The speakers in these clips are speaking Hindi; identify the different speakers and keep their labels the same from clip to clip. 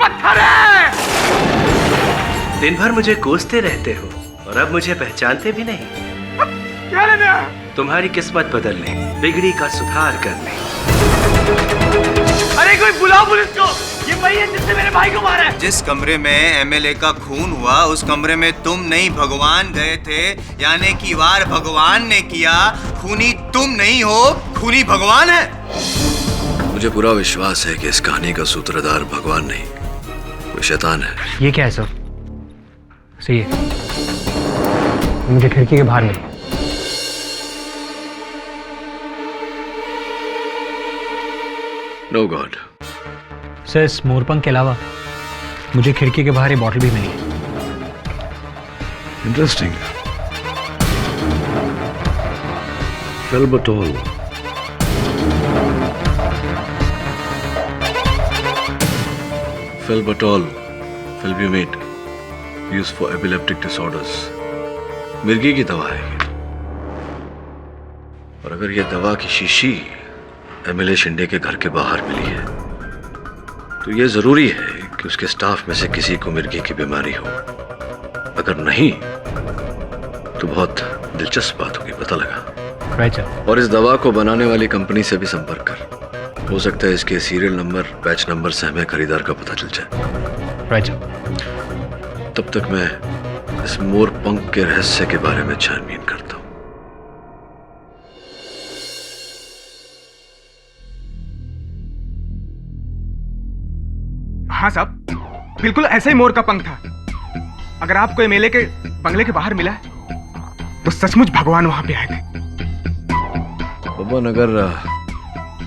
Speaker 1: पत्थर है।
Speaker 2: दिन भर मुझे कोसते रहते हो और अब मुझे पहचानते भी नहीं।
Speaker 1: क्या लेना?
Speaker 2: तुम्हारी किस्मत बदलने, बिगड़ी का सुधार करने।
Speaker 1: अरे कोई बुलाओ पुलिस को, ये वही है जिसने मेरे भाई को मारा है।
Speaker 3: जिस कमरे में एमएलए का खून हुआ उस कमरे में तुम नहीं भगवान गए थे, यानी कि वार भगवान ने किया। खूनी तुम नहीं हो, खूनी भगवान है।
Speaker 4: मुझे पूरा विश्वास है कि इस कहानी का सूत्रधार भगवान नहीं, कोई शैतान है।
Speaker 5: ये क्या है सर? सही है, मुझे खिड़की के बाहर मिली।
Speaker 4: No God.
Speaker 5: सर, इस मोरपंख के अलावा मुझे खिड़की के बाहर ये बॉटल भी मिली है।
Speaker 4: Interesting. Felbatol. Felbatol, felbamate, used for epileptic disorders. मिर्गी की दवा है ये। और अगर ये दवा की शीशी एमएलए शिंदे के घर के बाहर मिली है तो ये जरूरी है कि उसके स्टाफ में से किसी को मिर्गी की बीमारी हो। अगर नहीं तो बहुत दिलचस्प बात होगी, पता लगा।
Speaker 5: Right sir.
Speaker 4: और इस दवा को बनाने वाली कंपनी से भी संपर्क कर। हो सकता है इसके सीरियल नंबर, बैच नंबर से हमें खरीदार का पता चल जाए।
Speaker 5: Right sir.
Speaker 4: तब तक मैं इस मोरपंख के रहस्य के बारे में छानबीन करता हूं।
Speaker 1: हाँ साहब, बिल्कुल ऐसा ही मोर का पंख था। अगर आपको एमएलए के बंगले के बाहर मिला है तो सचमुच भगवान वहां पे आए थे।
Speaker 4: बबन, अगर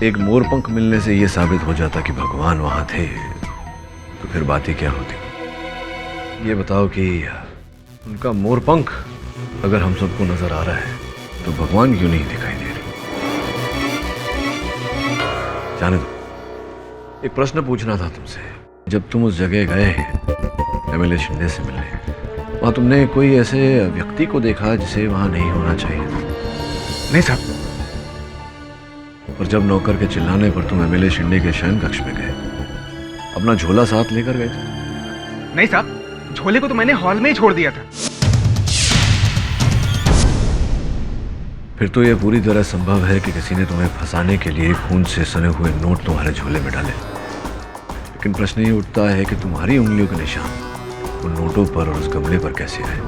Speaker 4: एक मोरपंख मिलने से यह साबित हो जाता कि भगवान वहां थे तो फिर बात ही क्या होती। ये बताओ कि उनका मोरपंख अगर हम सबको नजर आ रहा है तो भगवान क्यों नहीं दिखाई दे रही? जाने दो, एक प्रश्न पूछना था तुमसे। जब तुम उस जगह गए एमएलए शिंदे से मिलने, वहां तुमने कोई ऐसे व्यक्ति को देखा जिसे वहां नहीं होना चाहिए?
Speaker 1: नहीं साहब।
Speaker 4: और जब नौकर के चिल्लाने पर तुम एमएलए शिंदे के शयन कक्ष में गए, अपना झोला साथ लेकर गए थे?
Speaker 1: नहीं साहब, झोले को तो मैंने हॉल में ही छोड़ दिया था।
Speaker 4: फिर तो यह पूरी तरह संभव है कि किसी ने तुम्हें फंसाने के लिए खून से सने हुए नोट तुम्हारे झोले में डाले। लेकिन प्रश्न ये उठता है कि तुम्हारी उंगलियों के निशान उन नोटों पर और उस गमले पर कैसे आए?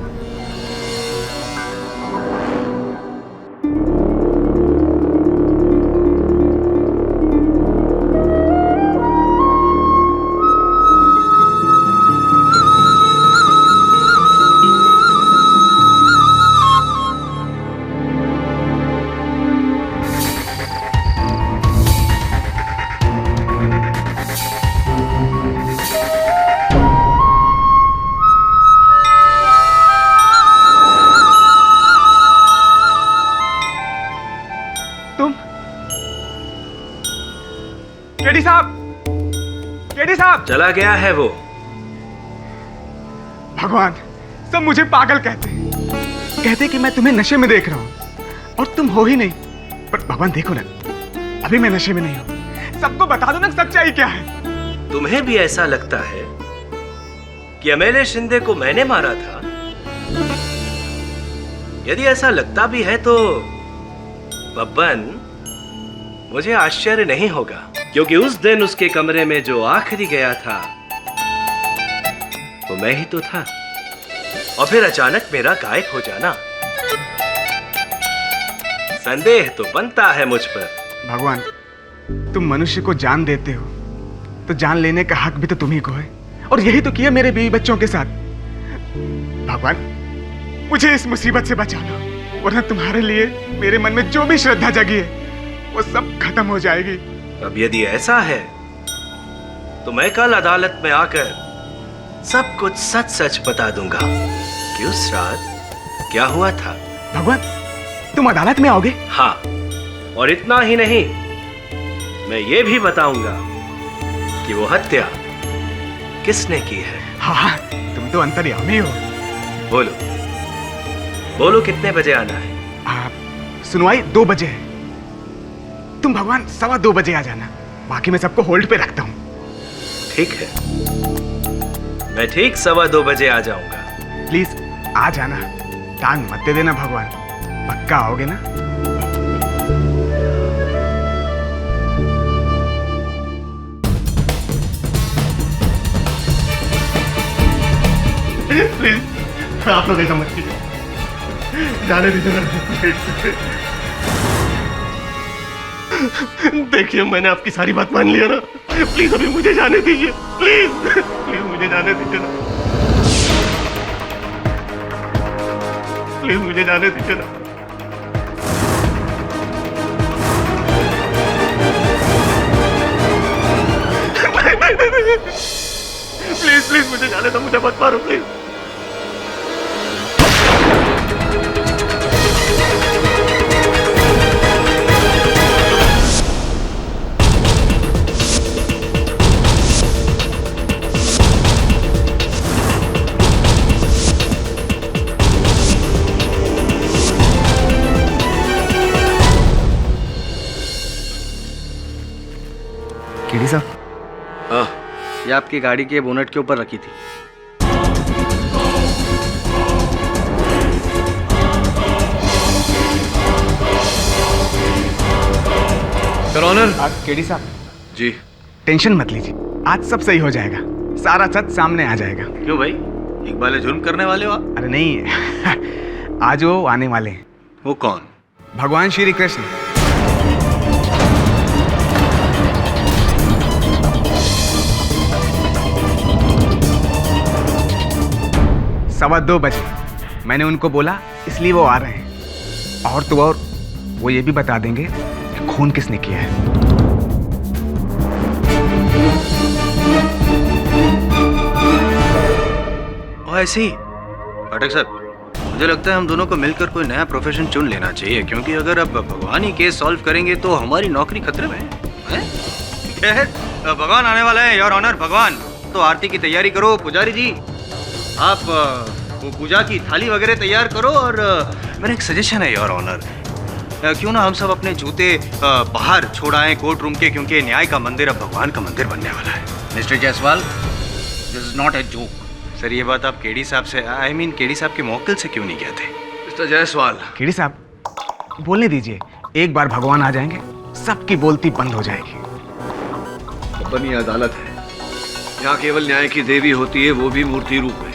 Speaker 1: केडी साहब,
Speaker 2: चला गया है वो।
Speaker 1: भगवान, सब मुझे पागल कहते कि मैं तुम्हें नशे में देख रहा हूं और तुम हो ही नहीं। पर भगवान देखो ना, अभी मैं नशे में नहीं हूं। सबको बता दो ना सच्चाई क्या है।
Speaker 2: तुम्हें भी ऐसा लगता है कि एमएलए शिंदे को मैंने मारा था? यदि ऐसा लगता भी है तो बब्बन, मुझे आश्चर्य नहीं होगा, क्योंकि उस दिन उसके कमरे में जो आखिरी गया था वो मैं ही तो था। और फिर अचानक मेरा गायब हो जाना, संदेह तो बनता है मुझ पर।
Speaker 1: भगवान, तुम मनुष्य को जान देते हो तो जान लेने का हक भी तो तुम्ही को है, और यही तो किया मेरे बीवी बच्चों के साथ। भगवान, मुझे इस मुसीबत से बचा लो, वरना तुम्हारे लिए मेरे मन में जो भी श्रद्धा जगी है वो सब खत्म हो जाएगी।
Speaker 2: अब यदि ऐसा है तो मैं कल अदालत में आकर सब कुछ सच सच बता दूंगा कि उस रात क्या हुआ था।
Speaker 1: भगवान, तुम अदालत में आओगे?
Speaker 2: हाँ, और इतना ही नहीं, मैं ये भी बताऊंगा कि वो हत्या किसने की है।
Speaker 1: हाँ, तुम तो अंतर्यामी हो।
Speaker 2: बोलो बोलो, कितने बजे आना है?
Speaker 1: सुनवाई 2 बजे है। तुम भगवान 2:15 बजे आ जाना, बाकी मैं सबको होल्ड पे रखता हूँ।
Speaker 2: ठीक है। मैं ठीक 2:15 बजे आ जाऊंगा।
Speaker 1: प्लीज आ जाना, टांग मत दे देना भगवान, पक्का आओगे ना?
Speaker 6: प्लीज आप लोग ऐसा मत कीजिए, जाने दीजिए ना प्लीज। देखिए मैंने आपकी सारी बात मान लिया ना, प्लीज अभी मुझे जाने दीजिए, प्लीज प्लीज मुझे जाने दीजिए ना, प्लीज मुझे जाने दीजिए ना। प्लीज प्लीज मुझे जाने दो, मुझे मत मारो प्लीज।
Speaker 1: केडी साहब,
Speaker 4: हाँ,
Speaker 7: ये आपकी गाड़ी के बोनट के ऊपर रखी थी।
Speaker 4: Your honour.
Speaker 1: केडी साहब
Speaker 4: जी।
Speaker 1: टेंशन मत लीजिए, आज सब सही हो जाएगा, सारा सच सामने आ जाएगा।
Speaker 3: क्यों भाई, इकबाल जुर्म करने वाले हो आप?
Speaker 1: अरे नहीं आज वो आने वाले हैं।
Speaker 3: वो कौन?
Speaker 1: भगवान श्री कृष्ण। सवा 2 बजे मैंने उनको बोला, इसलिए वो आ रहे हैं। और तो और वो ये भी बता देंगे कि खून किसने किया है।
Speaker 3: ओ ऐसे ही पाठक साहब, मुझे लगता है हम दोनों को मिलकर कोई नया प्रोफेशन चुन लेना चाहिए, क्योंकि अगर अब भगवान ही केस सॉल्व करेंगे तो हमारी नौकरी खतरे में है। खैर, भगवान आने वाला है योर ऑनर, भगवान। तो आरती की तैयारी करो। पुजारी जी, आप वो पूजा की थाली वगैरह तैयार करो। और मेरा एक सजेशन है योर ऑनर, क्यों ना हम सब अपने जूते बाहर छोड़ आए कोर्ट रूम के, क्योंकि न्याय का मंदिर अब भगवान का मंदिर बनने वाला है।
Speaker 7: Mister Jaiswal, this is not a joke.
Speaker 3: Sir, ये बात आप केडी साहब से, आई मीन केडी साहब के मौकिल से क्यों नहीं कहते?
Speaker 4: मिस्टर जायसवाल।
Speaker 1: केडी साहब बोलने दीजिए, एक बार भगवान आ जाएंगे सबकी बोलती बंद हो जाएगी।
Speaker 4: बनी अदालत है, यहाँ केवल न्याय की देवी होती है, वो भी मूर्ति रूप में।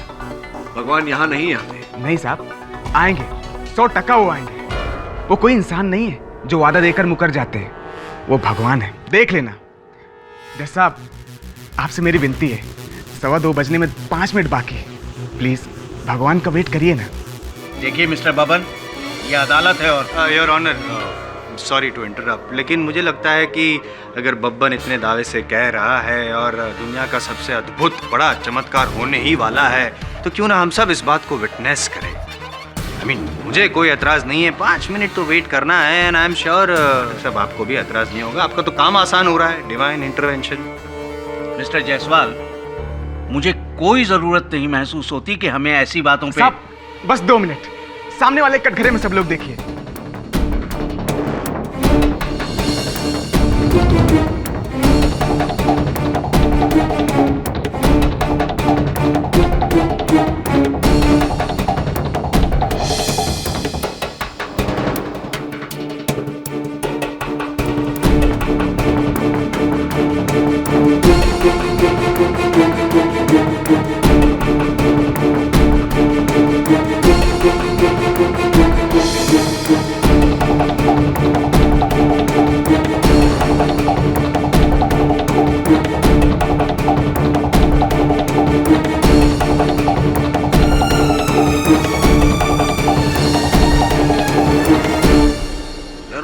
Speaker 4: भगवान यहाँ नहीं आते।
Speaker 1: नहीं साहब, आएंगे, 100% वो आएंगे। वो कोई इंसान नहीं है जो वादा देकर मुकर जाते हैं, वो भगवान है, देख लेना। जज साहब, आपसे मेरी विनती है, 2:15 बजने में 5 मिनट बाकी है, प्लीज भगवान का वेट करिए ना।
Speaker 7: देखिए मिस्टर बबन, ये अदालत है और
Speaker 3: your honour, sorry to interrupt, लेकिन मुझे लगता है कि अगर बब्बन इतने दावे से कह रहा है और दुनिया का सबसे अद्भुत बड़ा चमत्कार होने ही वाला है, तो क्यों ना हम सब इस बात को विटनेस करें। आई मीन, मुझे कोई एतराज नहीं है, 5 मिनट तो वेट करना है। एंड आई एम श्योर सब आपको भी एतराज नहीं होगा, आपका तो काम आसान हो रहा है, डिवाइन इंटरवेंशन।
Speaker 7: मिस्टर जायसवाल, मुझे कोई जरूरत नहीं महसूस होती कि हमें ऐसी बातों पे।
Speaker 1: साहब बस 2 मिनट, सामने वाले कटघरे में सब लोग देखिए।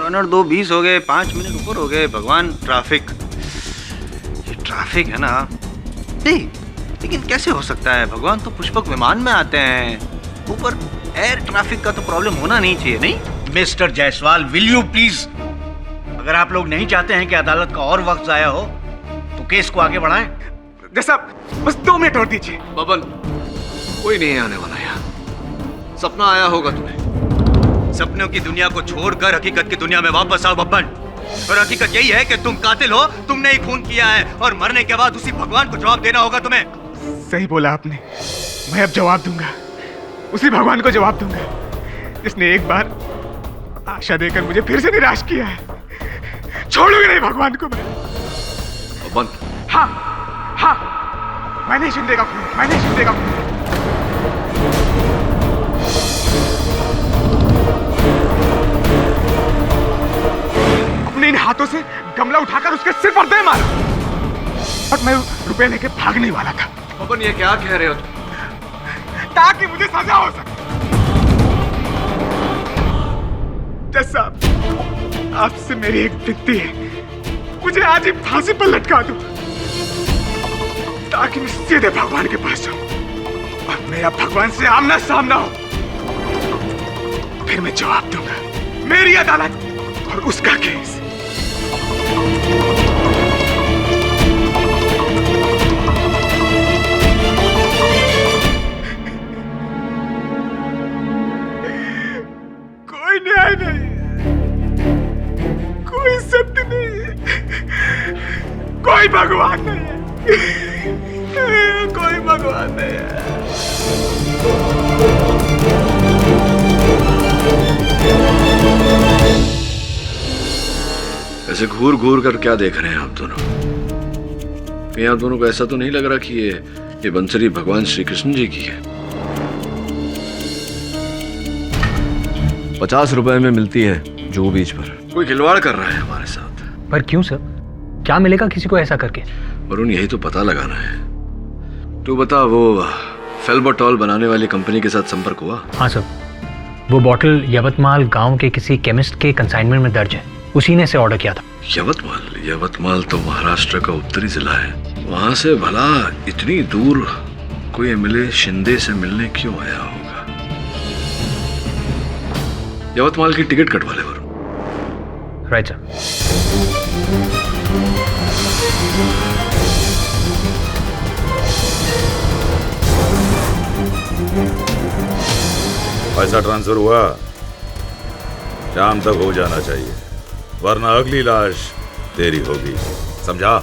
Speaker 3: ऑनर 2:20 हो गए, 5 मिनट ऊपर हो गए। भगवान, ट्रैफिक, ये ट्रैफिक है ना। नहीं, लेकिन कैसे हो सकता है? भगवान तो पुष्पक विमान में आते हैं, ऊपर एयर ट्रैफिक का तो प्रॉब्लम होना नहीं चाहिए। नहीं
Speaker 7: mister Jaiswal, will you please, अगर आप लोग नहीं चाहते हैं कि अदालत का और वक्त जाया हो तो केस को आगे बढ़ाएं।
Speaker 1: जज साहब बस 2 मिनट और दीजिए।
Speaker 4: बबन, कोई नहीं आने वाला यहाँ। सपना आया होगा तुम्हें।
Speaker 3: सपनों की दुनिया को छोड़कर हकीकत की दुनिया में वापस आओ बब्बन। और हकीकत यही है कि तुम कातिल हो, तुमने ही खून किया है और मरने के बाद उसी भगवान को जवाब देना होगा तुम्हें।
Speaker 1: सही बोला आपने। मैं अब जवाब दूंगा, उसी भगवान को जवाब दूंगा जिसने एक बार आशा देकर मुझे फिर से निराश किया है। छोड़ूंगा नहीं भगवान को मैं।
Speaker 4: बबन,
Speaker 1: हाँ हाँ, मैं नहीं सुन देगा, मैं नहीं सुन देगा। अपने इन हाथों से गमला उठाकर उसके सिर पर दे मारा, और मैं रुपए लेके भागने वाला था।
Speaker 4: बबन ये क्या कह रहे हो तुम?
Speaker 1: ताकि मुझे सजा हो सके। जज साहब, आपसे मेरी एक विनती है, मुझे आज ही फांसी पर लटका दो ताकि मैं सीधे भगवान के पास जाऊं और मेरा भगवान से आमना सामना हो। फिर मैं जवाब दूंगा, मेरी अदालत और उसका केस। कोई न्याय नहीं, कोई सत्य नहीं, कोई भगवान नहीं है, कोई भगवान नहीं है।
Speaker 4: ऐसे घूर घूर कर क्या देख रहे हैं आप दोनों? कहीं आप दोनों को ऐसा तो नहीं लग रहा कि ये बंसरी भगवान श्री कृष्ण जी की है? 50 रुपए में मिलती है जो बीच पर। कोई खिलवाड़ कर रहा है हमारे साथ।
Speaker 5: पर क्यों सर? क्या मिलेगा किसी को ऐसा करके?
Speaker 4: वरुण, यही तो पता लगाना है। तू बता, वो फेल्बोटॉल बनाने वाली कंपनी के साथ संपर्क हुआ?
Speaker 5: हाँ सर, वो बॉटल यवतमाल गांव के किसी केमिस्ट के कंसाइनमेंट में दर्ज है, उसी ने से ऑर्डर किया था।
Speaker 4: यवतमाल तो महाराष्ट्र का उत्तरी जिला है। वहां से भला इतनी दूर कोई एमएलए शिंदे से मिलने क्यों आया होगा? यवतमाल की टिकट कटवा ले वरुण।
Speaker 5: Right sir.
Speaker 8: पैसा ट्रांसफर हुआ? शाम तक हो जाना चाहिए, वरना अगली लाश तेरी होगी, समझा?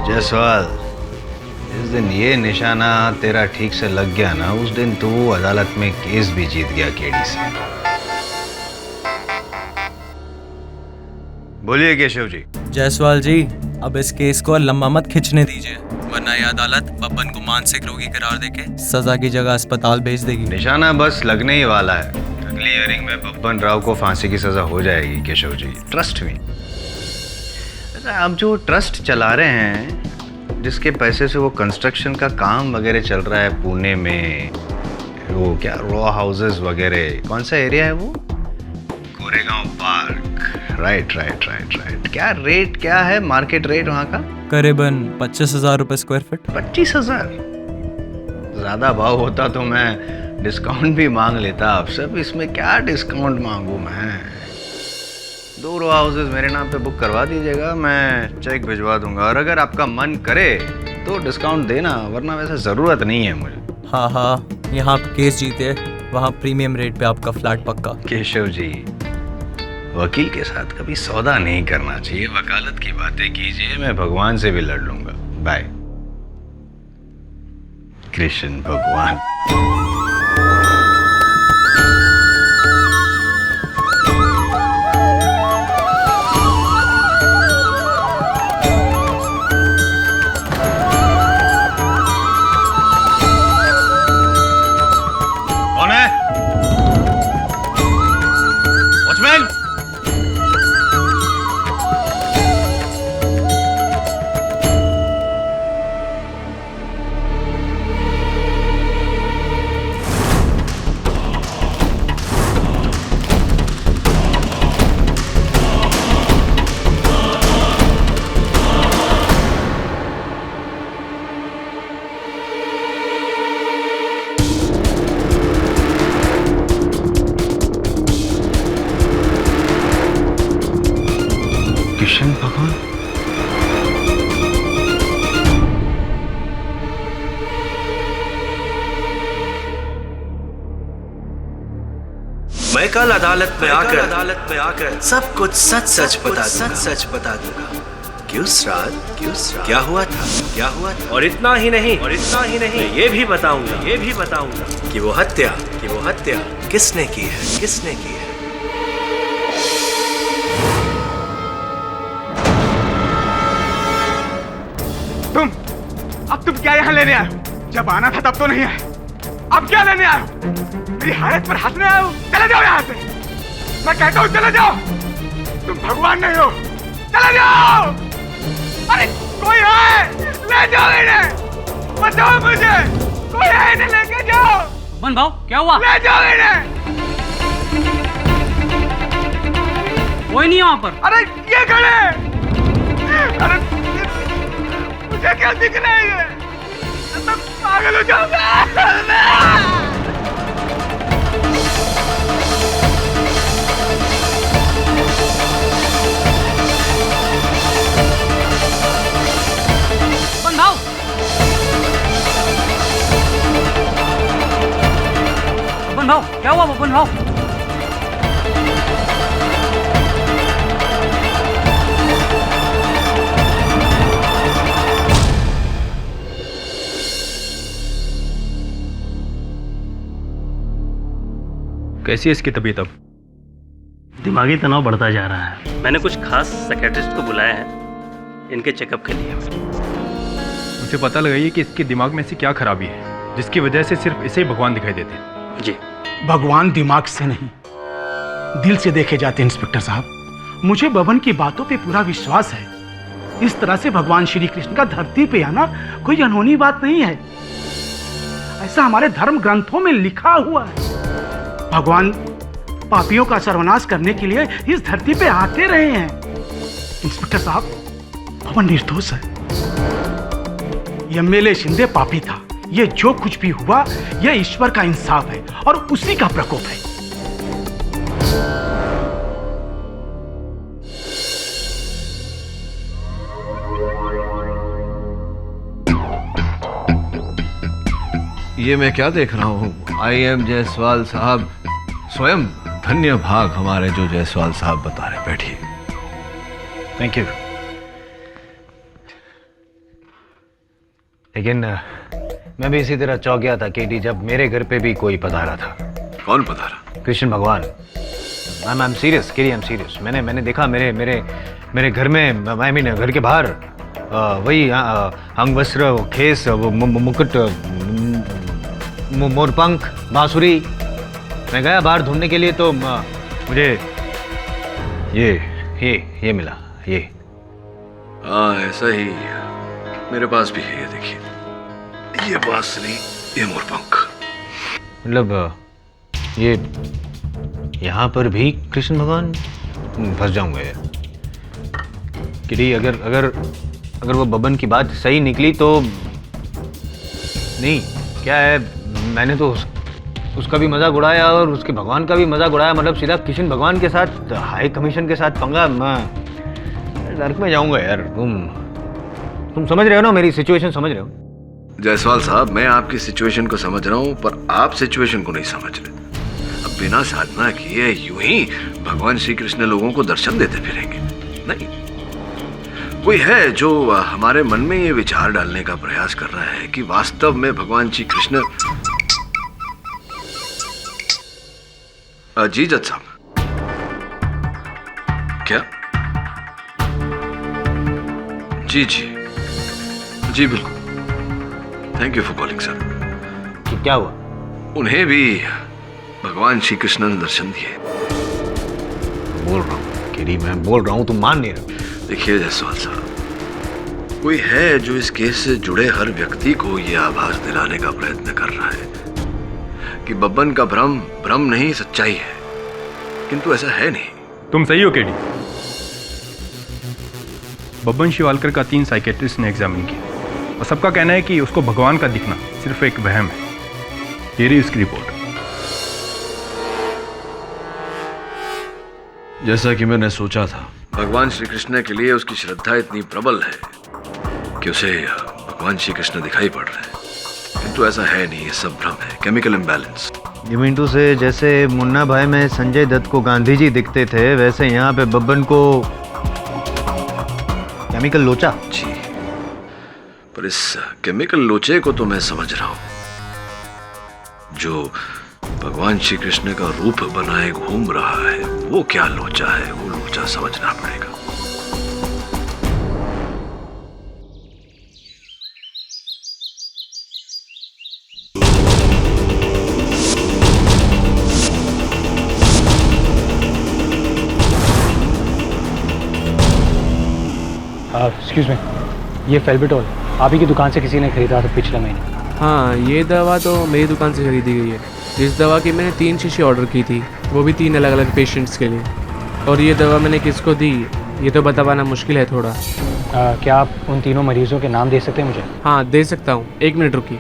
Speaker 3: जायसवाल, जिस दिन ये निशाना तेरा ठीक से लग गया ना, उस दिन तू अदालत में केस भी जीत गया केडी से। बोलिए केशव जी।
Speaker 9: जायसवाल जी, अब इस केस को लंबा मत खींचने दीजिए, वरना ये अदालत बब्बन को मानसिक रोगी करार देके सजा की जगह अस्पताल भेज देगी।
Speaker 3: निशाना बस लगने ही वाला है। अगली हियरिंग में बब्बन राव को फांसी की सजा हो जाएगी केशव जी, ट्रस्ट में। आप जो ट्रस्ट चला रहे हैं, जिसके पैसे से वो कंस्ट्रक्शन का काम वगैरह चल रहा है पुणे में, वो क्या रॉ हाउसेस वगैरह, कौन सा एरिया है वो? Koregaon park. Right right right right. क्या रेट क्या है, मार्केट रेट वहाँ का?
Speaker 9: करीबन 25,000 रुपए स्क्वायर फीट।
Speaker 3: 25,000? ज़्यादा भाव होता तो मैं डिस्काउंट भी मांग लेता आपसे। अब इसमें क्या डिस्काउंट मांगू मैं? 2 रो हाउसेस मेरे नाम पे बुक करवा दीजिएगा, मैं चेक भिजवा दूंगा। और अगर आपका मन करे तो डिस्काउंट देना, वरना वैसे ज़रूरत नहीं है मुझे।
Speaker 9: हाँ हाँ, यहाँ आप केस जीते, वहाँ प्रीमियम रेट पे आपका फ्लैट पक्का।
Speaker 3: केशव जी, वकील के साथ कभी सौदा नहीं करना चाहिए। वकालत की बातें कीजिए, मैं भगवान से भी लड़ लूंगा। बाय। कृष्ण भगवान।
Speaker 7: कौन है? वॉचमैन!
Speaker 3: कृष्ण भगवान।
Speaker 2: मैं कल अदालत में आकर सब कुछ सच बता दूंगा। क्यों श्राद्ध, क्या हुआ था? और इतना ही नहीं मैं ये भी बताऊंगा कि वो हत्या किसने की है।
Speaker 1: तुम क्या यहाँ लेने आए हो? जब आना था तब तो नहीं आए, अब क्या लेने आए हो? मेरी हालत पर हंसने आए हो? चले जाओ यहाँ से, मैं कहता हूँ चले जाओ। तुम भगवान नहीं हो, चले जाओ। अरे कोई है, ले जाओ इन्हें, बचाओ मुझे, कोई है इन्हें लेके जाओ।
Speaker 5: बन भाव क्या हुआ?
Speaker 1: ले जाओ इन्हें।
Speaker 5: कोई नहीं है वहाँ पर।
Speaker 1: अरे ये खड़े, अरे मुझे क्या दिख रहा है ये? मैं पागल हो जाऊंगा।
Speaker 5: बन भाव क्या हुआ? बन भाव
Speaker 10: कैसी है इसकी तबीयत अब?
Speaker 6: दिमागी तनाव बढ़ता जा रहा है। मैंने कुछ खास साइकियाट्रिस्ट को बुलाया है इनके चेकअप के लिए।
Speaker 10: मुझे पता लगाइए कि इसके दिमाग में ऐसी क्या खराबी है जिसकी वजह से सिर्फ इसे ही भगवान दिखाई देते हैं।
Speaker 6: जी,
Speaker 11: भगवान दिमाग से नहीं, दिल से देखे जाते हैं इंस्पेक्टर साहब। मुझे बबन की बातों पे पूरा विश्वास है। इस तरह से भगवान श्री कृष्ण का धरती पे आना कोई अनहोनी बात नहीं है। ऐसा हमारे धर्म ग्रंथों में लिखा हुआ है। भगवान पापियों का सर्वनाश करने के लिए इस धरती पे आते रहे हैं। इंस्पेक्टर साहब, भगवान निर्दोष है। एमएलए शिंदे पापी था। ये जो कुछ भी हुआ ये ईश्वर का इंसाफ है और उसी का प्रकोप है।
Speaker 4: ये मैं क्या देख रहा हूँ? IM जायसवाल साहब स्वयं धन्य भाग हमारे जो जायसवाल साहब बता रहे। बैठिए।
Speaker 5: Thank you. लेकिन मैं भी इसी तरह चौंक गया था केडी जब मेरे घर पे भी कोई पधारा था।
Speaker 4: कौन पधारा?
Speaker 5: कृष्ण भगवान। I am serious KD, I am serious. मैंने देखा मेरे घर में, आई मीन घर के बाहर वही अंग वस्त्र, खेस, मुकुट, मोरपंख, बांसुरी। मैं गया बाहर ढूंढने के लिए तो मुझे ये मिला। ये
Speaker 4: हाँ, ऐसा ही मेरे पास भी है। ये देखिए, ये बांसुरी, ये मोरपंख।
Speaker 5: मतलब ये यहाँ पर भी कृष्ण भगवान। फंस जाऊंगा यार किडी। अगर वो बबन की बात सही निकली तो नहीं, क्या है, मैंने तो उसका भी मजाक उड़ाया और उसके भगवान का भी मजाक उड़ाया। मतलब सीधा कृष्ण भगवान के साथ, हाई कमीशन के साथ पंगा। मैं नर्क में जाऊंगा यार। तुम समझ रहे हो ना, मेरी सिचुएशन समझ रहे हो?
Speaker 4: जायसवाल साहब, मैं आपकी सिचुएशन को समझ रहा हूँ, पर आप सिचुएशन को नहीं समझ रहे। अब बिना साधना किए यूं ही भगवान श्री कृष्ण लोगों को दर्शन देते फिरेंगे? नहीं। कोई है जो हमारे मन में ये विचार डालने का प्रयास कर रहा है कि वास्तव में भगवान श्री कृष्ण। जी जज साहब। क्या? जी बिल्कुल। Thank you for calling sir.
Speaker 5: क्या हुआ?
Speaker 4: उन्हें भी भगवान श्री कृष्ण ने दर्शन दिए।
Speaker 5: बोल रहा हूँ केडी, मैं बोल रहा हूँ, तुम मान नहीं रहे।
Speaker 4: देखिए जायसवाल साहब, कोई है जो इस केस से जुड़े हर व्यक्ति को यह आभास दिलाने का प्रयत्न कर रहा है कि बब्बन का भ्रम नहीं, सच्चाई है। किंतु ऐसा है नहीं।
Speaker 10: तुम सही हो केडी। बब्बन शिवालकर का 3 साइकेट्रिस्ट ने एग्जामिन किया और सबका कहना है कि उसको भगवान का दिखना सिर्फ एक वहम है। ये रही उसकी रिपोर्ट।
Speaker 4: जैसा कि मैंने सोचा था, भगवान श्री कृष्ण के लिए उसकी श्रद्धा इतनी प्रबल है कि उसे भगवान श्री कृष्ण दिखाई पड़ रहे हैं। किंतु ऐसा है नहीं, ये सब भ्रम है, chemical imbalance.
Speaker 5: You mean to say, जैसे मुन्ना भाई में संजय दत्त को गांधी जी दिखते थे, वैसे यहाँ पे बब्बन को केमिकल लोचा?
Speaker 4: जी, पर इस केमिकल लोचे को तो मैं समझ रहा हूं, जो भगवान श्री कृष्ण का रूप बनाए घूम रहा है, वो क्या लोचा है, वो लोचा समझना पड़ेगा।
Speaker 12: एक्सक्यूज मी, ये फेल्बिटोल आप ही की दुकान से किसी ने खरीदा था पिछले महीने?
Speaker 13: हाँ, ये दवा तो मेरी दुकान से खरीदी गई है। इस दवा की मैंने 3 शीशी ऑर्डर की थी, वो भी 3 अलग अलग पेशेंट्स के लिए। और ये दवा मैंने किसको दी, ये तो बताना मुश्किल है थोड़ा।
Speaker 12: क्या आप उन तीनों मरीजों के नाम दे सकते हैं मुझे?
Speaker 13: हाँ, दे सकता हूँ, 1 मिनट रुकिए।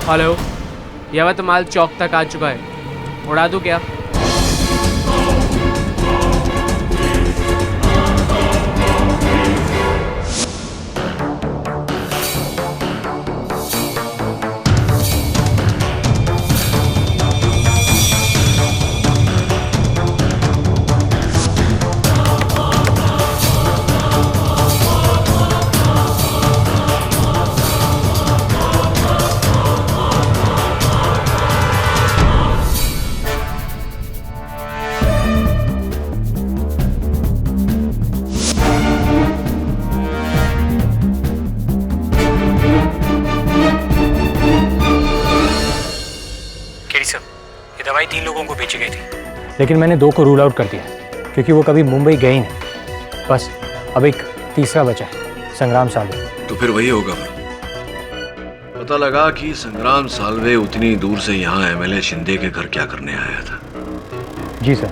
Speaker 13: हेलो, यवतमाल चौक तक आ चुका है, उड़ा दूँ क्या?
Speaker 12: दवाई 3 लोगों को बेची गई थी, लेकिन मैंने 2 को रूल आउट कर दिया क्योंकि वो कभी मुंबई गए ही नहीं। बस अब एक तीसरा बचा है, संग्राम साल्वे।
Speaker 4: तो फिर वही होगा। पता लगा कि संग्राम साल्वे उतनी दूर से यहाँ एमएलए शिंदे के घर क्या करने आया था?
Speaker 12: जी सर।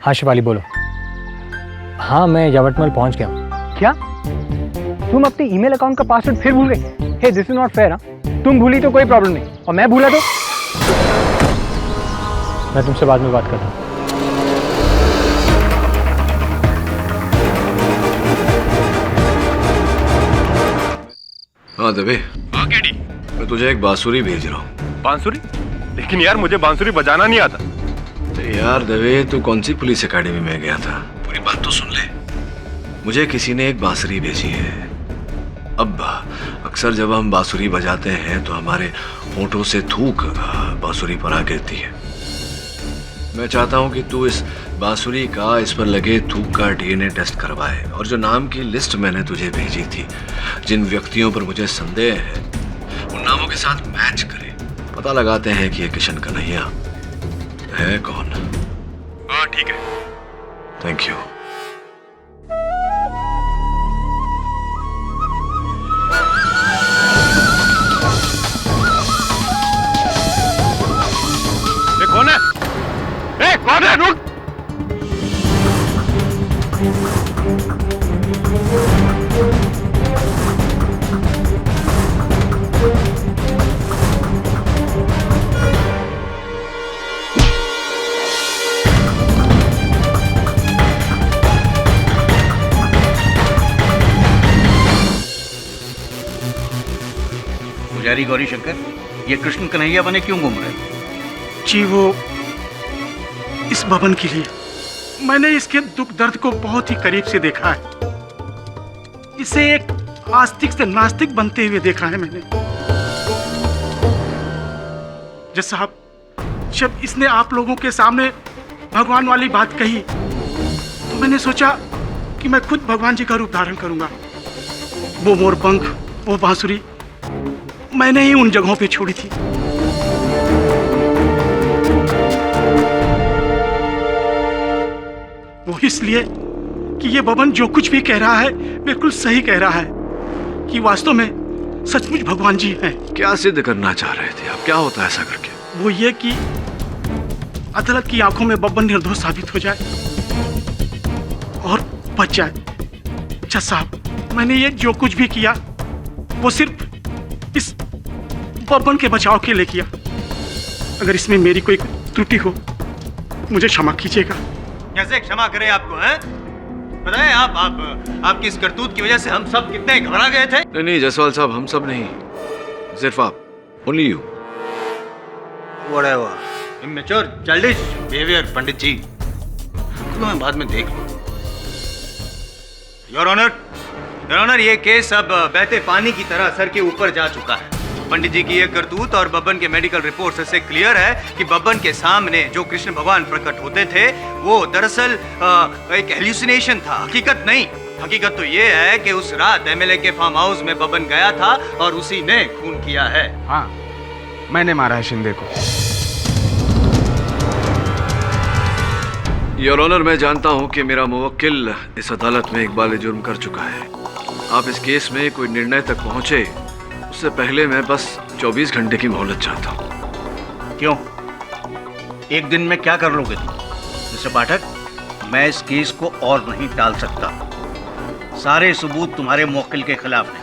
Speaker 12: हाँ शिवाली बोलो। हाँ, मैं यवतमाल पहुंच गया हूँ। क्या तुम अपने ईमेल अकाउंट का पासवर्ड फिर भूल गए? हे, दिस इज नॉट फेयर। तुम भूली तो कोई प्रॉब्लम नहीं, और मैं भूला तो? मैं तुमसे बाद में बात करता हूँ।
Speaker 4: हाँ दबे। हाँ केडी, मैं तुझे एक बांसुरी भेज रहा हूँ।
Speaker 10: बांसुरी? लेकिन यार मुझे बांसुरी बजाना नहीं आता।
Speaker 4: यार दबे, तू कौन सी पुलिस एकेडमी में गया था? पूरी बात तो सुन ले। मुझे किसी ने एक बांसुरी भेजी है। अब अक्सर जब हम बांसुरी बजाते हैं तो हमारे होंठों से थूक बांसुरी पर आ गिरती है। मैं चाहता हूं कि तू इस बांसुरी का, इस पर लगे थूक का डीएनए टेस्ट करवाए, और जो नाम की लिस्ट मैंने तुझे भेजी थी, जिन व्यक्तियों पर मुझे संदेह है, उन नामों के साथ मैच करे। पता लगाते हैं कि ये किशन कन्हैया है कौन।
Speaker 10: हाँ ठीक है।
Speaker 4: Thank you.
Speaker 10: कौन है? ए, कौन है? रुक!
Speaker 7: पुजारी गौरी शंकर, ये कृष्ण कन्हैया बने क्यों घूम रहे हैं?
Speaker 11: जी, वो इस भवन के लिए मैंने इसके दुख दर्द को बहुत ही करीब से देखा है। इसे एक आस्तिक से नास्तिक बनते हुए देखा है मैंने। जज साहब, जब इसने आप लोगों के सामने भगवान वाली बात कही तो मैंने सोचा कि मैं खुद भगवान जी का रूप धारण करूंगा। वो मोरपंख, वो बांसुरी मैंने ही उन जगहों पे छोड़ी थी। वो इसलिए कि ये बबन जो कुछ भी कह रहा है बिल्कुल सही कह रहा है, कि वास्तव में सचमुच भगवान जी हैं।
Speaker 4: क्या सिद्ध करना चाह रहे थे आप? क्या होता है ऐसा करके?
Speaker 11: वो ये कि अदालत की आंखों में बब्बन निर्दोष साबित हो जाए और बच जाए। जज साहब, मैंने ये जो कुछ भी किया वो सिर्फ इस बब्बन के बचाव के लिए किया। अगर इसमें मेरी कोई त्रुटि हो मुझे क्षमा कीजिएगा।
Speaker 3: कैसे क्षमा करें आपको, हैं? पता है आपकी इस करतूत की वजह से हम सब कितने घबरा गए थे।
Speaker 4: नहीं जायसवाल साहब, हम सब नहीं, सिर्फ आप, only you.
Speaker 7: Whatever immature childish behaviour Pandit ji, तो मैं बाद में देख लूं।
Speaker 3: योर ऑनर, ये केस अब बहते पानी की तरह सर के ऊपर जा चुका है। पंडित जी की ये करतूत और बब्बन के मेडिकल रिपोर्ट से क्लियर है कि बब्बन के सामने जो कृष्ण भगवान प्रकट होते थे वो दरअसल एक हेल्यूसिनेशन था, हकीकत नहीं। हकीकत तो ये है कि उस रात एमएलए के फार्म हाउस में बब्बन गया था और उसी ने खून किया है।
Speaker 1: हाँ, मैंने मारा है शिंदे को।
Speaker 4: योर ऑनर, मैं जानता हूं कि मेरा मुवक्किल इस अदालत में इकबाल जुर्म कर चुका है। आप इस केस में कोई निर्णय तक पहुंचे उससे पहले मैं बस 24 घंटे की मोहलत चाहता हूं।
Speaker 7: क्यों? एक दिन में क्या कर लोगे तुम? मिस्टर पाठक, मैं इस केस को और नहीं टाल सकता। सारे सबूत तुम्हारे मुवक्किल के खिलाफ हैं।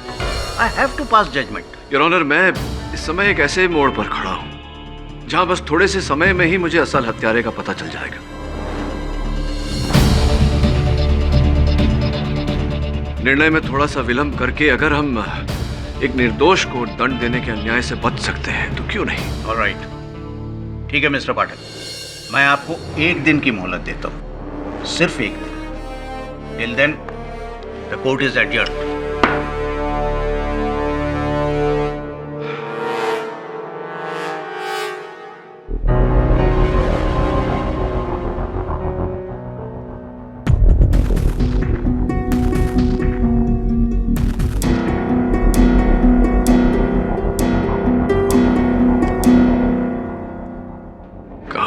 Speaker 7: I have to pass judgement.
Speaker 4: Your honour, मैं इस समय एक ऐसे मोड़ पर खड़ा हूं जहां बस थोड़े से समय में ही मुझे असल हत्यारे का पता चल जाएगा। निर्णय में थोड़ा सा विलंब करके अगर हम एक निर्दोष को दंड देने के अन्याय से बच सकते हैं तो क्यों नहीं?
Speaker 7: ऑलराइट, ठीक है मिस्टर पाठक, मैं आपको एक दिन की मोहलत देता हूं, सिर्फ एक दिन। Till then the court is adjourned.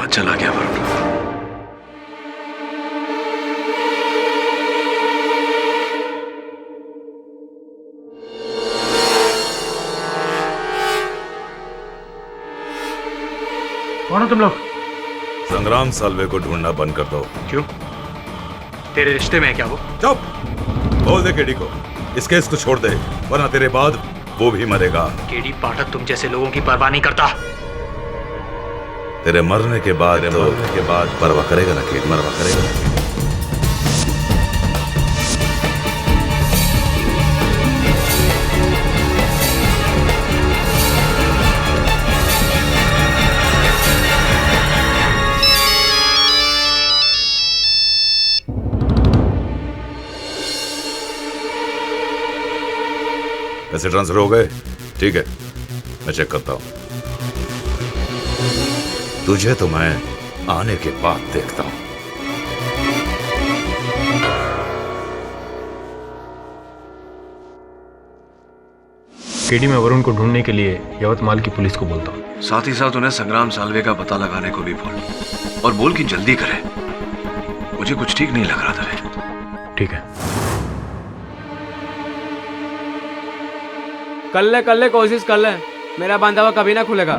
Speaker 4: चला गया वरुण?
Speaker 11: कौन हो तुम लोग?
Speaker 8: संग्राम साल्वे को ढूंढना बंद कर दो।
Speaker 11: क्यों? तेरे रिश्ते में है क्या वो?
Speaker 8: चुप! बोल दे केडी को इस केस को छोड़ दे, वरना तेरे बाद वो भी मरेगा।
Speaker 11: केडी पाठक तुम जैसे लोगों की परवाह नहीं करता।
Speaker 8: तेरे मरने के बाद परवाह करेगा ना केडी, परवाह करेगा ना केडी। पैसे ट्रांसफर हो गए? ठीक है, मैं चेक करता हूं। तुझे तो मैं आने के बाद देखता हूं।
Speaker 10: केडी, मैं वरुण को ढूंढने के लिए यवतमाल की पुलिस को बोलता हूं।
Speaker 4: साथ ही साथ उन्हें संग्राम साल्वे का पता लगाने को भी बोल, और बोल कि जल्दी करे। मुझे कुछ ठीक नहीं लग रहा था।
Speaker 10: ठीक है।
Speaker 13: कर ले कोशिश कर ले, मेरा बांधा हुआ कभी ना खुलेगा।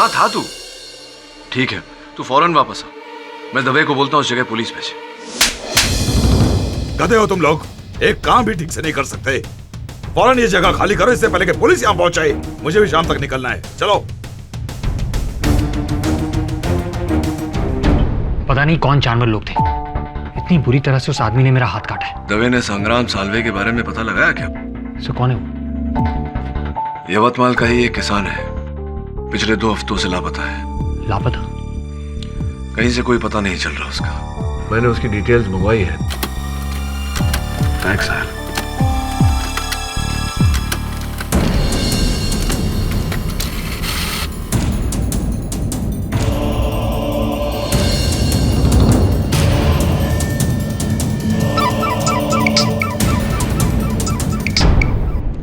Speaker 4: था तू? ठीक है, तू फौरन वापस आ। मैं दवे को बोलता हूँ उस जगह पुलिस भेजे।
Speaker 8: गधे हो तुम लोग, एक काम भी ठीक से नहीं कर सकते। फौरन ये जगह खाली करो, इससे पहले कि पुलिस यहाँ पहुंचे। मुझे भी शाम तक निकलना है, चलो।
Speaker 12: पता नहीं कौन जानवर लोग थे, इतनी बुरी तरह से उस आदमी ने मेरा हाथ काटा है।
Speaker 4: दवे ने संग्राम साल्वे के बारे में पता लगाया क्या?
Speaker 12: सो कौन है वो?
Speaker 4: यवतमाल का ही एक किसान है, पिछले 2 हफ्तों से लापता है।
Speaker 12: लापता?
Speaker 4: कहीं से कोई पता नहीं चल रहा उसका। मैंने उसकी डिटेल्स मंगवाई है। थैंक्स यार।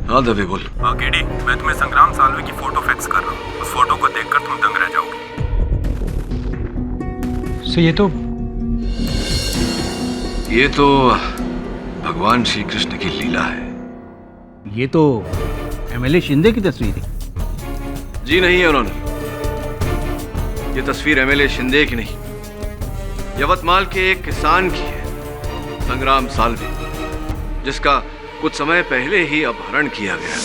Speaker 4: हाँ दवे बोल।
Speaker 10: केडी, मैं तुम्हें संग्राम साल्वे की फोटो फैक्स कर रहा हूँ। उस फोटो को देखकर तुम दंग रह जाओगे।
Speaker 12: सो
Speaker 4: ये तो भगवान श्री कृष्ण की लीला है।
Speaker 7: ये तो एमएलए शिंदे की तस्वीर है।
Speaker 4: जी नहीं उन्होंने, ये तस्वीर एमएलए शिंदे की नहीं, यवतमाल के एक किसान की है, संग्राम साल्वे, जिसका कुछ समय पहले ही अपहरण किया गया।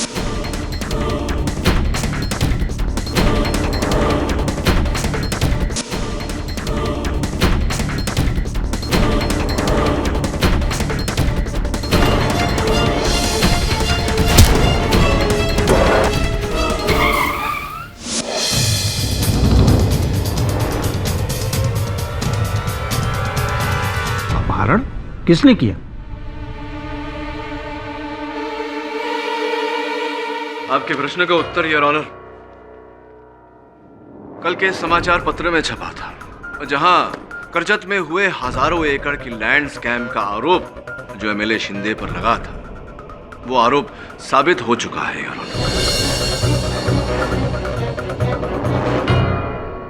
Speaker 7: अपहरण किसने किया?
Speaker 4: आपके प्रश्न का उत्तर योर ऑनर कल के समाचार पत्र में छपा था, जहां करजत में हुए हजारों एकड़ की लैंड स्कैम का आरोप जो एमएलए शिंदे पर लगा था, वो आरोप साबित हो चुका है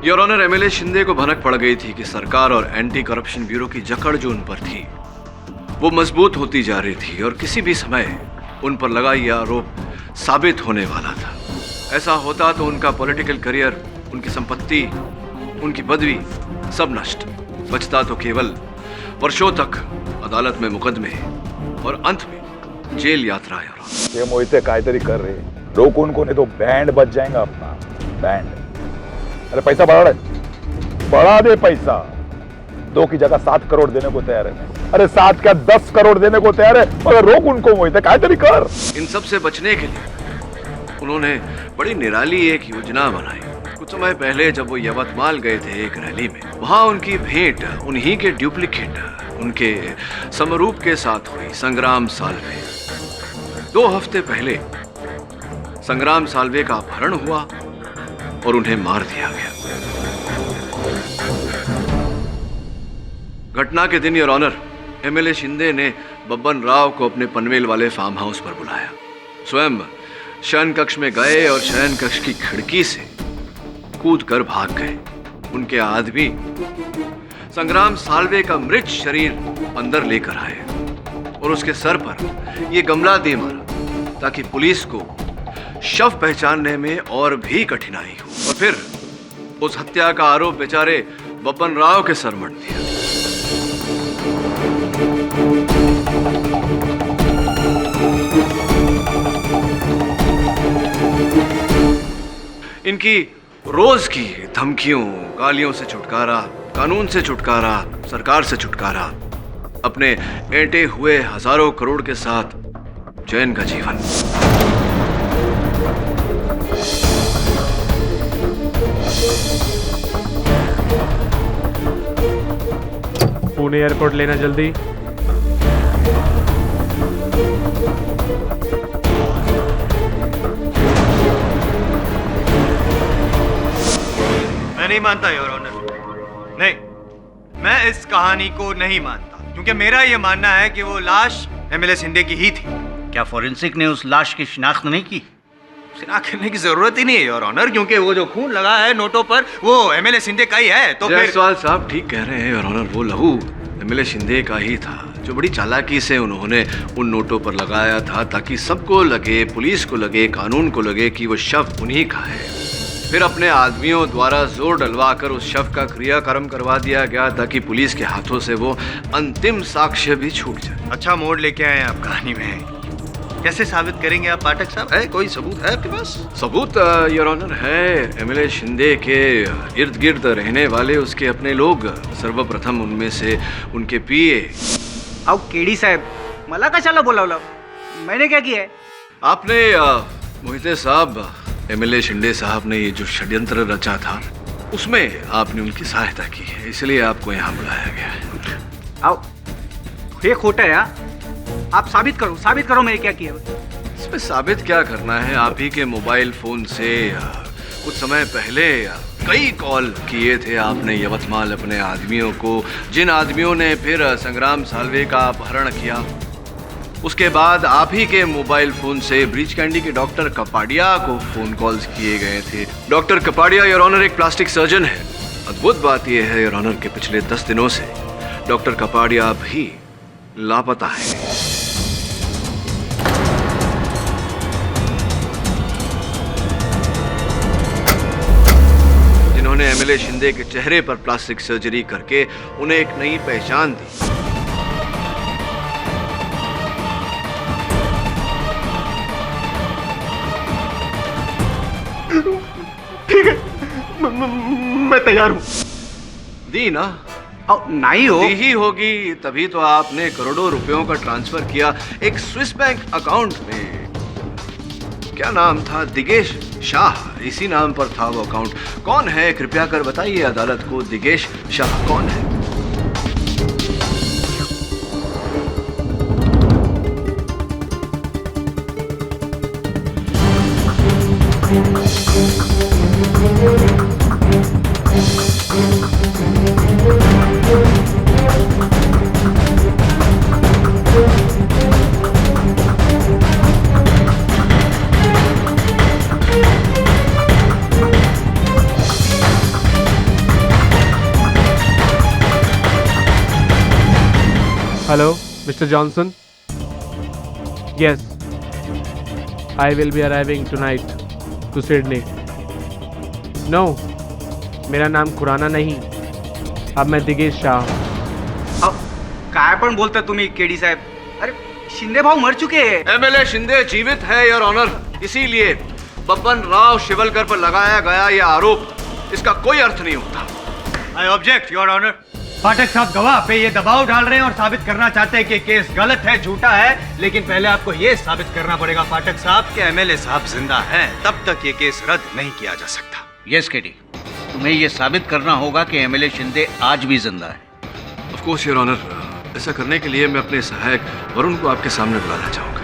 Speaker 4: योर ऑनर। एमएलए शिंदे को भनक पड़ गई थी कि सरकार और एंटी करप्शन ब्यूरो की जकड़ जो उन पर थी वो मजबूत होती जा रही थी और किसी भी समय उन पर लगा यह आरोप साबित होने वाला था। ऐसा होता तो उनका पॉलिटिकल करियर, उनकी संपत्ति, उनकी पदवी सब नष्ट, बचता तो केवल वर्षों तक अदालत में मुकदमे और अंत में जेल यात्रा।
Speaker 8: ये मोहिते कायतरी कर रहे, रोको उनको, नहीं तो बैंड बच जाएगा अपना बैंड। अरे पैसा बढ़ा दे पैसा। 2 की जगह 7 करोड़ देने को तैयार है। अरे 7 क्या 10 करोड़ देने को तैयार है, मगर रोक उनको मोहिते कायतरी कर।
Speaker 4: इन सब से बचने के लिए उन्होंने बड़ी निराली एक योजना बनाई। कुछ समय पहले जब वो यवतमाल गए थे एक रैली में, वहां उनकी भेंट उन्हीं के डुप्लीकेट, उनके समरूप के साथ हुई, संग्राम साल्वे। 2 हफ्ते पहले संग्राम साल्वे का अपहरण हुआ और उन्हें मार दिया गया। घटना के दिन योर ऑनर एमएलए शिंदे ने बब्बन राव को अपने पनवेल वाले फार्म हाउस पर बुलाया। स्वयं शयन कक्ष में गए और शयन कक्ष की खिड़की से कूद कर भाग गए। उनके आदमी संग्राम साल्वे का मृत शरीर अंदर लेकर आए और उसके सर पर यह गमला दे मारा ताकि पुलिस को शव पहचानने में और भी कठिनाई हो, और फिर उस हत्या का आरोप बेचारे बब्बन राव के सर मढ़ दिया। इनकी रोज की धमकियों, गालियों से छुटकारा, कानून से छुटकारा, सरकार से छुटकारा, अपने ऐंठे हुए हजारों करोड़ के साथ चैन का जीवन।
Speaker 13: पुणे एयरपोर्ट लेना जल्दी।
Speaker 3: मैं नहीं मानता योर ऑनर, नहीं, मैं इस कहानी को नहीं मानता, क्योंकि मेरा यह मानना है कि वो लाश एमएलए शिंदे की ही थी।
Speaker 7: क्या फॉरेंसिक ने उस लाश की शिनाख्त नहीं की?
Speaker 3: शिनाख्त करने की जरूरत ही नहीं है योर ऑनर, क्योंकि वो जो खून लगा है नोटों पर वो एमएलए शिंदे का ही है। तो
Speaker 4: जायसवाल साहब ठीक कह रहे हैं योर ऑनर, वो लहू एमएलए शिंदे का ही था, जो बड़ी चालाकी से उन्होंने उन नोटों पर लगाया था ताकि सबको लगे, पुलिस को लगे, कानून को लगे कि वो शव उन्हीं का है। फिर अपने आदमियों द्वारा जोर डलवाकर उस शव का क्रियाकर्म करवा दिया गया ताकि पुलिस के हाथों से वो अंतिम साक्ष्य भी छूट जाए।
Speaker 3: अच्छा मोड़ लेके आए आप कहानी में। कैसे साबित करेंगे आप पाठक साहब? है कोई सबूत है आपके पास?
Speaker 4: सबूत योर ऑनर है। एमएलए शिंदे के इर्द गिर्द रहने वाले उसके अपने लोग, सर्वप्रथम उनमें से उनके पीए।
Speaker 7: अहो केडी साहेब, मला कशाला बोलावलं? मैंने क्या किया है?
Speaker 4: आपने मोहिते साहब, एमएलए शिंदे साहब ने ये जो षड्यंत्र रचा था उसमें आपने उनकी सहायता की है, इसलिए आपको यहाँ बुलाया गया है।
Speaker 7: आओ, ये खोटा है। आप साबित करो मैंने क्या किया।
Speaker 4: इसमें साबित क्या करना है? आप ही के मोबाइल फोन से कुछ समय पहले कई कॉल किए थे आपने यवतमाल अपने आदमियों को, जिन आदमियों ने फिर संग्राम साल्वे का अपहरण किया। उसके बाद आप ही के मोबाइल फोन से ब्रीच कैंडी के डॉक्टर कपाडिया को फोन कॉल्स किए गए थे। डॉक्टर कपाडिया योर ऑनर एक प्लास्टिक सर्जन है। अद्भुत बात यह है योर ऑनर के पिछले 10 दिनों से डॉक्टर कपाडिया भी लापता है। जिन्होंने एमएलए शिंदे के चेहरे पर प्लास्टिक सर्जरी करके उन्हें एक नई पहचान दी।
Speaker 1: ठीक है, मैं तैयार हूं।
Speaker 4: दी ना?
Speaker 3: नहीं हो।
Speaker 4: दी ही होगी, तभी तो आपने करोड़ों रुपयों का ट्रांसफर किया एक स्विस बैंक अकाउंट में। क्या नाम था? दिगेश शाह, इसी नाम पर था वो अकाउंट। कौन है कृपया कर बताइए अदालत को, दिगेश शाह कौन है?
Speaker 13: Hello, Mr. Johnson? Yes, I will be arriving tonight to Sydney. No, मेरा नाम खुराना नहीं, अब मैं दिगेश शाह।
Speaker 7: अब काय पण बोलता तुम्ही केडी साहेब? अरे शिंदे भाऊ मर चुके हैं।
Speaker 4: एमएलए शिंदे जीवित है योर ऑनर, इसीलिए बब्बन राव शिवलकर पर लगाया गया यह आरोप, इसका कोई अर्थ नहीं होता।
Speaker 3: I object your honour.
Speaker 5: Pathak साहब गवाह पे ये दबाव डाल रहे हैं और साबित करना चाहते हैं कि केस गलत है, झूठा है, लेकिन पहले आपको ये साबित करना पड़ेगा पाठक साहब
Speaker 3: कि एमएलए साहब जिंदा हैं, तब तक ये केस रद्द नहीं किया जा सकता।
Speaker 7: यस केडी, तुम्हें ये साबित करना होगा कि एमएलए शिंदे आज भी जिंदा है।
Speaker 4: ऑफ कोर्स योर ऑनर, ऐसा करने के लिए मैं अपने सहायक वरुण को आपके सामने बुलाना चाहूंगा।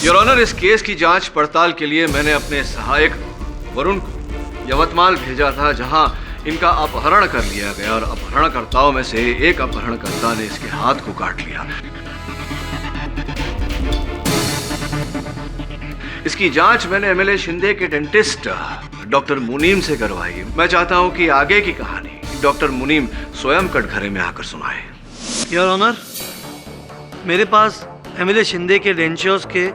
Speaker 4: योर ऑनर, इस केस की जांच पड़ताल के लिए मैंने अपने सहायक वरुण को यवतमाल भेजा था, जहां इनका अपहरण कर लिया गया और अपहरणकर्ताओं में से एक अपहरणकर्ता ने इसके हाथ को काट लिया। इसकी जांच मैंने एमएलए शिंदे के डेंटिस्ट डॉक्टर मुनीम से करवाई। मैं चाहता हूं कि आगे की कहानी डॉक्टर मुनीम स्वयं कटघरे में आकर सुनाए।
Speaker 14: योर ऑनर, मेरे पास एमएलए शिंदे के डेंचर्स के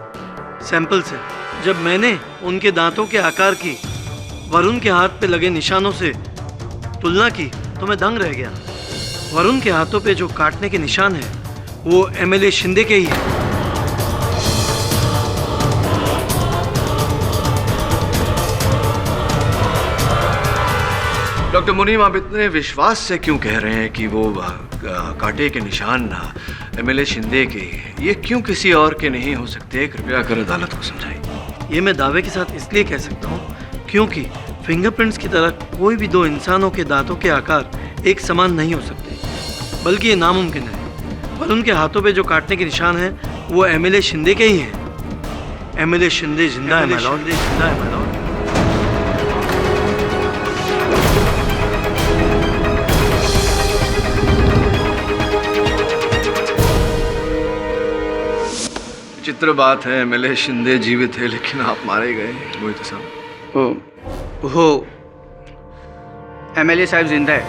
Speaker 14: सैंपल्स है। जब मैंने उनके दांतों के आकार की वरुण के हाथ पे लगे निशानों से तुलना की तो मैं दंग रह गया। वरुण के हाथों पे जो काटने के निशान है वो एमएलए शिंदे के ही है।
Speaker 4: डॉक्टर मुनीम, आप इतने विश्वास से क्यों कह रहे हैं कि वो कांटे के निशान एमएलए शिंदे के, ये क्यों किसी और के नहीं हो सकते? कृपया कर अदालत को समझाइए।
Speaker 14: ये मैं दावे के साथ इसलिए कह सकता हूँ क्योंकि फिंगरप्रिंट्स की तरह कोई भी दो इंसानों के दांतों के आकार एक समान नहीं हो सकते, बल्कि ये नामुमकिन है। पर उनके हाथों पे जो काटने के निशान हैं वो एमएलए शिंदे के ही हैं। एमएलए शिंदे जिंदा है, जिंदा है माय लॉर्ड।
Speaker 4: चित्र बात है, एमएलए शिंदे जीवित है लेकिन आप मारे गए मोहित साहब।
Speaker 7: वो एमएलए साहब जिंदा है।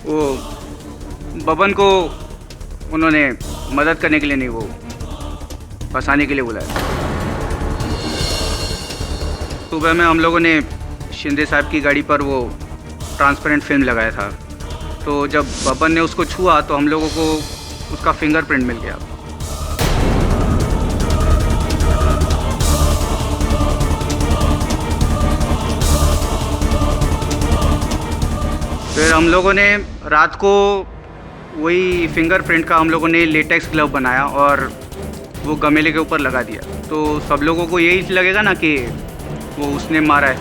Speaker 7: वो बबन को उन्होंने मदद करने के लिए नहीं, वो
Speaker 15: फंसाने के लिए बुलाया। सुबह में हम लोगों ने शिंदे साहब की गाड़ी पर वो ट्रांसपेरेंट फिल्म लगाया था, तो जब बबन ने उसको छुआ तो हम लोगों को उसका फिंगरप्रिंट मिल गया। फिर हम लोगों ने रात को वही फिंगरप्रिंट का हम लोगों ने लेटेक्स ग्लव बनाया और वो गमेले के ऊपर लगा दिया। तो सब लोगों को यही लगेगा ना कि वो उसने मारा है,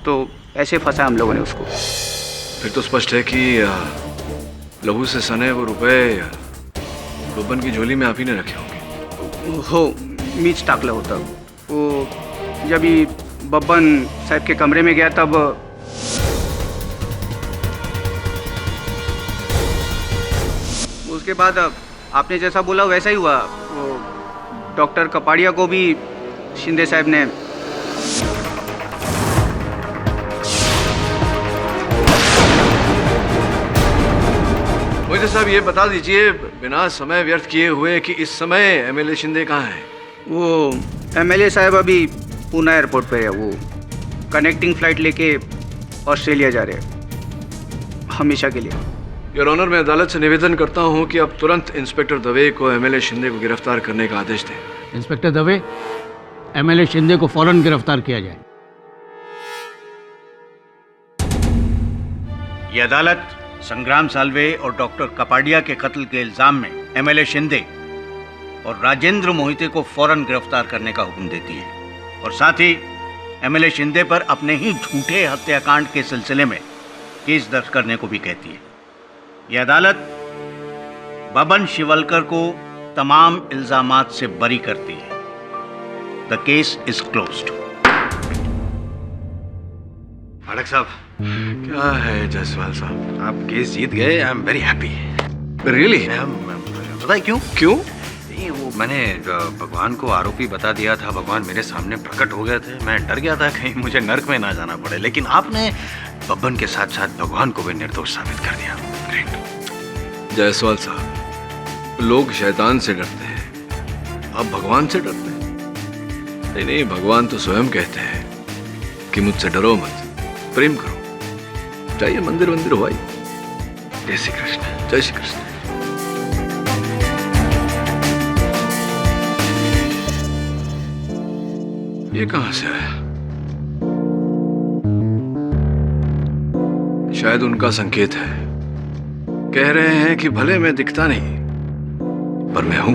Speaker 15: तो ऐसे फंसा हम लोगों ने उसको।
Speaker 4: फिर तो स्पष्ट है कि लहू से सने वो रुपए बबन की झोली में आप ही ने रखे होंगे।
Speaker 15: हो, मीच टाकला होता वो। जब ही बबन साहब के कमरे में गया तब उसके बाद आपने जैसा बोला वैसा ही हुआ। वो डॉक्टर कपाड़िया को भी शिंदे साहब ने
Speaker 4: मोहिते साहब ये बता दीजिए बिना समय व्यर्थ किए हुए कि इस समय एमएलए शिंदे कहाँ है?
Speaker 15: वो एमएलए साहब अभी पूना एयरपोर्ट पे है। वो कनेक्टिंग फ्लाइट लेके ऑस्ट्रेलिया जा रहे हैं हमेशा के लिए।
Speaker 4: योर ऑनर, मैं अदालत से निवेदन करता हूँ कि अब तुरंत इंस्पेक्टर दवे को एमएलए शिंदे को गिरफ्तार करने का आदेश दें।
Speaker 7: इंस्पेक्टर दवे, एमएलए शिंदे को फौरन गिरफ्तार किया जाए।
Speaker 16: ये अदालत संग्राम साल्वे और डॉक्टर कपाडिया के कत्ल के इल्जाम में एमएलए शिंदे और राजेंद्र मोहिते को फौरन गिरफ्तार करने का हुक्म देती है और साथ ही एमएलए शिंदे पर अपने ही झूठे हत्याकांड के सिलसिले में केस दर्ज करने को भी कहती है। यह अदालत बबन शिवलकर को तमाम इल्जामात से बरी करती है। The case is closed.
Speaker 4: Phadak साहब, क्या है जायसवाल साहब, आप केस जीत गए। I am very happy. Really?
Speaker 3: पता है क्यों?
Speaker 4: क्यों?
Speaker 3: नहीं, वो मैंने भगवान को आरोपी बता दिया था। भगवान मेरे सामने प्रकट हो गए थे। मैं डर गया था कहीं मुझे नर्क में ना जाना पड़े, लेकिन आपने बब्बन के साथ साथ भगवान को भी निर्दोष साबित कर दिया। ग्रेट।
Speaker 4: जायसवाल साहब, लोग शैतान से डरते हैं, आप भगवान से डरते हैं? नहीं, भगवान तो स्वयं कहते हैं कि मुझसे डरो मत, प्रेम करो। चाहिए मंदिर वंदिर हो आई। जय श्री कृष्ण, जय श्री कृष्ण। ये कहां से आया? शायद उनका संकेत है। कह रहे हैं कि भले मैं दिखता नहीं पर मैं हूं।